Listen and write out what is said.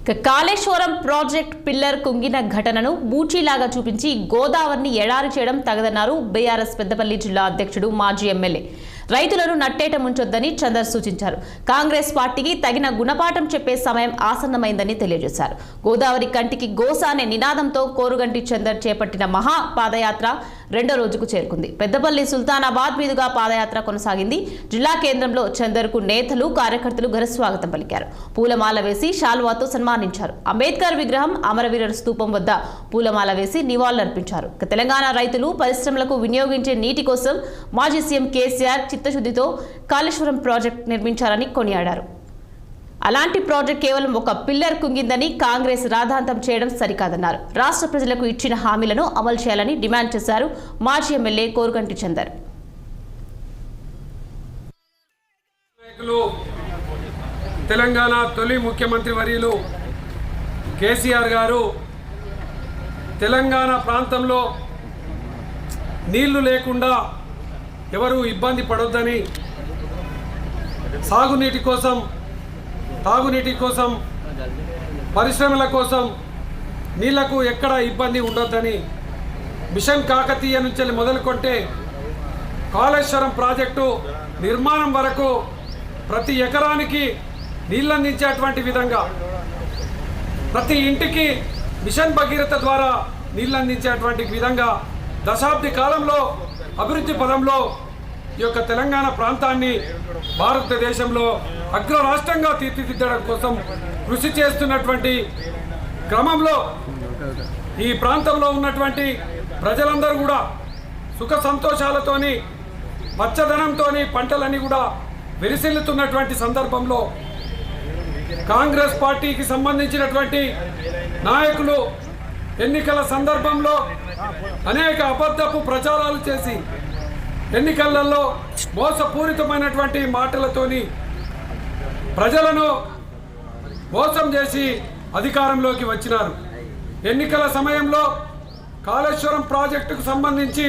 Kaleshwaram project pillar కుంగిన ఘటనను బూచీలాగా చూపించి గోదావరిని ఎడారి చేయడం తగదన్నారు బీఆర్ఎస్ పెద్దపల్లి జిల్లా అధ్యక్షుడు మాజీ ఎమ్మెల్యే. రైతులను నట్టేట ముంచొద్దని చందర్ సూచించారు. కాంగ్రెస్ పార్టీకి తగిన గుణపాఠం చెప్పే సమయం ఆసన్నమైందని తెలియజేశారు. గోదావరి కంటికి గోస అనే నినాదంతో కోరుగంటి చందర్ చేపట్టిన మహా పాదయాత్ర రెండో రోజుకు చేరుకుంది. పెద్దపల్లి సుల్తానాబాద్ మీదుగా పాదయాత్ర కొనసాగింది. జిల్లా కేంద్రంలో చందర్కు నేతలు కార్యకర్తలు ఘనస్వాగతం పలికారు. పూలమాల వేసి శాల్వాతో సన్మానించారు. అంబేద్కర్ విగ్రహం అమరవీరుల స్తూపం వద్ద పూలమాల వేసి నివాళులర్పించారు. తెలంగాణ రైతులు పరిశ్రమలకు వినియోగించే నీటి కోసం మాజీ సీఎం కేసీఆర్ చిత్తశుద్ధితో కాళేశ్వరం ప్రాజెక్టు నిర్మించారని కొనియాడారు. అలాంటి ప్రాజెక్ట్ కేవలం ఒక పిల్లర్ కుంగిందని కాంగ్రెస్ రాద్ధాంతం చేయడం సరికాదన్నారు. రాష్ట్ర ప్రజలకు ఇచ్చిన హామీలను అమలు చేయాలని డిమాండ్ చేశారు మాజీ ఎమ్మెల్యే కోరుగంటి చందర్. తెలంగాణ తొలి ముఖ్యమంత్రి వర్యులు కేసీఆర్ గారు తెలంగాణ ప్రాంతంలో నీళ్లు లేకుండా ఎవరు ఇబ్బంది పడొద్దని, సాగునీటి కోసం, తాగునీటి కోసం, పరిశ్రమల కోసం నీళ్లకు ఎక్కడ ఇబ్బంది ఉండొద్దని మిషన్ కాకతీయ నుంచి మొదలుకొంటే కాళేశ్వరం ప్రాజెక్టు నిర్మాణం వరకు ప్రతి ఎకరానికి నీళ్ళందించేటువంటి విధంగా, ప్రతి ఇంటికి మిషన్ భగీరథ ద్వారా నీళ్ళందించేటువంటి విధంగా దశాబ్ది కాలంలో అభివృద్ధి పదంలో ఈ యొక్క తెలంగాణ ప్రాంతాన్ని భారతదేశంలో అగ్ర రాష్ట్రంగా తీర్చిదిద్దడం కోసం కృషి చేస్తున్నటువంటి క్రమంలో ఈ ప్రాంతంలో ఉన్నటువంటి ప్రజలందరూ కూడా సుఖ సంతోషాలతోని, పచ్చదనంతోని పంటలన్నీ కూడా విరిసిల్లుతున్నటువంటి సందర్భంలో కాంగ్రెస్ పార్టీకి సంబంధించినటువంటి నాయకులు ఎన్నికల సందర్భంలో అనేక అబద్ధపు ప్రచారాలు చేసి ఎన్నికలలో మోసపూరితమైనటువంటి మాటలతోని ప్రజలను మోసం చేసి అధికారంలోకి వచ్చినారు. ఎన్నికల సమయంలో కాళేశ్వరం ప్రాజెక్టుకు సంబంధించి